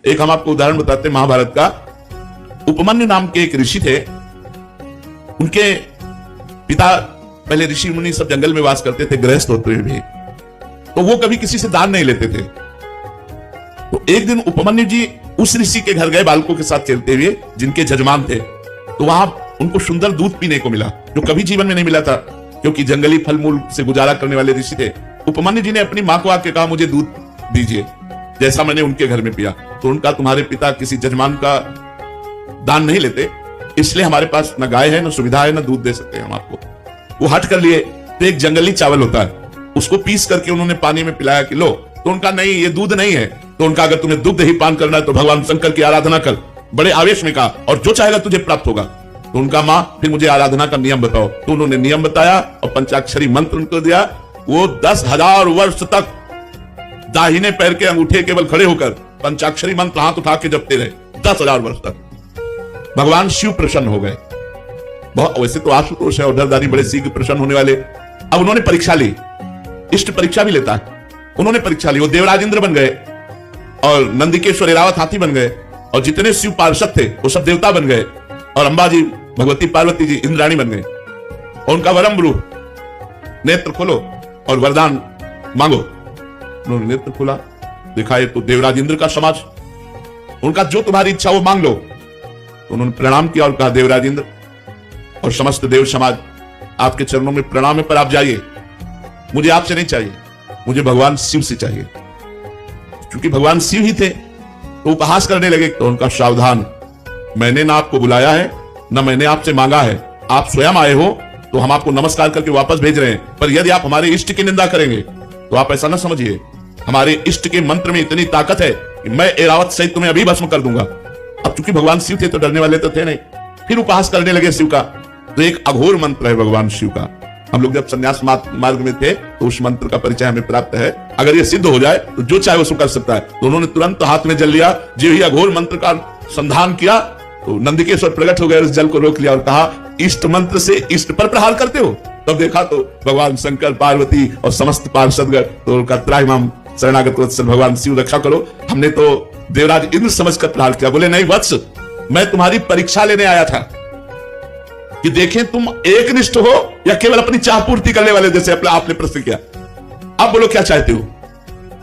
एक हम आपको उदाहरण बताते हैं महाभारत का। उपमन्यु नाम के एक ऋषि थे। उनके पिता पहले ऋषि मुनि सब जंगल में वास करते थे, गृहस्थ होते हुए भी, तो वो कभी किसी से दान नहीं लेते थे। तो एक दिन उपमन्यु जी उस ऋषि के घर गए बालकों के साथ खेलते हुए, जिनके जजमान थे। तो वहां उनको सुंदर दूध पीने को मिला, जो कभी जीवन में नहीं मिला था, क्योंकि जंगली फल मूल से गुजारा करने वाले ऋषि थे। उपमन्यु जी ने अपनी मां को आके कहा, मुझे दूध दीजिए जैसा मैंने उनके घर में पिया। तो उनका, तुम्हारे पिता किसी जजमान का दान नहीं लेते, इसलिए हमारे पास न गाय है, न सुविधा है, न दूध दे सकते हम आपको। वो हट कर लिए। तो एक जंगली चावल होता है, उसको पीस करके उन्होंने पानी में पिलाया कि लो। तो उनका, नहीं ये दूध नहीं है। तो उनका, अगर तुम्हें दुग्ध ही पान करना है तो भगवान शंकर की आराधना कर। बड़े आवेश में कहा, और जो चाहेगा तुझे प्राप्त होगा। तो उनका, मां फिर मुझे आराधना का नियम बताओ। तो उन्होंने नियम बताया और पंचाक्षरी मंत्र उनको दिया। वो 10,000 वर्ष तक दाहिने पैर के अंगूठे केवल खड़े होकर पंचाक्षरी मंत्र हाथ उठा के जपते रहे 10,000 वर्ष तक। भगवान शिव प्रसन्न हो गए। वैसे तो आशुतोष है और डरदारी बड़े शीघ्र प्रसन्न होने वाले। अब उन्होंने परीक्षा ली, इष्ट परीक्षा भी लेता है। उन्होंने परीक्षा ली, वो देवराज इंद्र बन गए और नंदिकेश्वर एरावत हाथी बन गए, और जितने शिव पार्षद थे वो सब देवता बन गए, और अंबा जी, भगवती पार्वती जी इंद्राणी बन गए। और उनका वरम ब्रू, नेत्र खोलो और वरदान मांगो। उन्होंने नेत्र खोला, देखा ये तो देवराज इंद्र का समाज। उनका, जो तुम्हारी इच्छा वो मांग लो। तो उन्होंने प्रणाम किया और कहा, देवराज इंद्र और समस्त देव समाज, आपके चरणों में प्रणाम है, पर आप जाइए, मुझे आपसे नहीं चाहिए, मुझे भगवान शिव से चाहिए। क्योंकि भगवान शिव ही थे, तो उपहास करने लगे। तो उनका, सावधान, मैंने ना आपको बुलाया है, ना मैंने आपसे मांगा है, आप स्वयं आए हो, तो हम आपको नमस्कार करके वापस भेज रहे हैं। पर यदि आप हमारे इष्ट की निंदा करेंगे तो आप ऐसा ना समझिए, हमारे इष्ट के मंत्र में इतनी ताकत है कि मैं एरावत सहित तुम्हें अभी भस्म कर दूंगा। अब चूंकि भगवान शिव थे तो डरने वाले तो थे नहीं, फिर उपहास करने लगे शिव का। तो एक अघोर मंत्र है भगवान शिव का। हम लोग जब संन्यास मार्ग में थे तो उस मंत्र का परिचय हमें प्राप्त है। अगर ये सिद्ध हो जाए तो जो चाहे वो कर सकता है। तो उन्होंने तुरंत हाथ में जल लिया, जो ही अघोर मंत्र का संधान किया तो नंदिकेश्वर प्रकट हो गए, उस जल को रोक लिया और कहा, इष्ट मंत्र से इष्ट पर प्रहार करते हो। तब देखा तो भगवान शंकर, पार्वती और समस्त पार्षदगण, तो उनका त्राहिमाम शरणागत वत्सल भगवान शिव रक्षा करो, हमने तो देवराज इंद्र समझकर प्रहार किया। बोले, नहीं वत्स, मैं तुम्हारी परीक्षा लेने आया था कि देखें तुम एकनिष्ठ हो या केवल अपनी चाह पूर्ति करने वाले, जैसे आपने प्रश्न किया। अब बोलो क्या चाहते हो।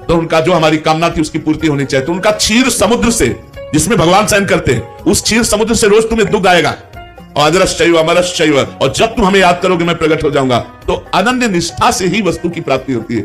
तो उनका, जो हमारी कामना थी उसकी पूर्ति होनी चाहिए। तो उनका, क्षीर समुद्र से, जिसमें भगवान शयन करते हैं, उस क्षीर समुद्र से रोज तुम्हें दुग्ध आएगा, और अजरश्चैव अमरश्चैव, और जब तुम हमें याद करोगे मैं प्रकट हो जाऊंगा। तो अनन्य निष्ठा से ही वस्तु की प्राप्ति होती है।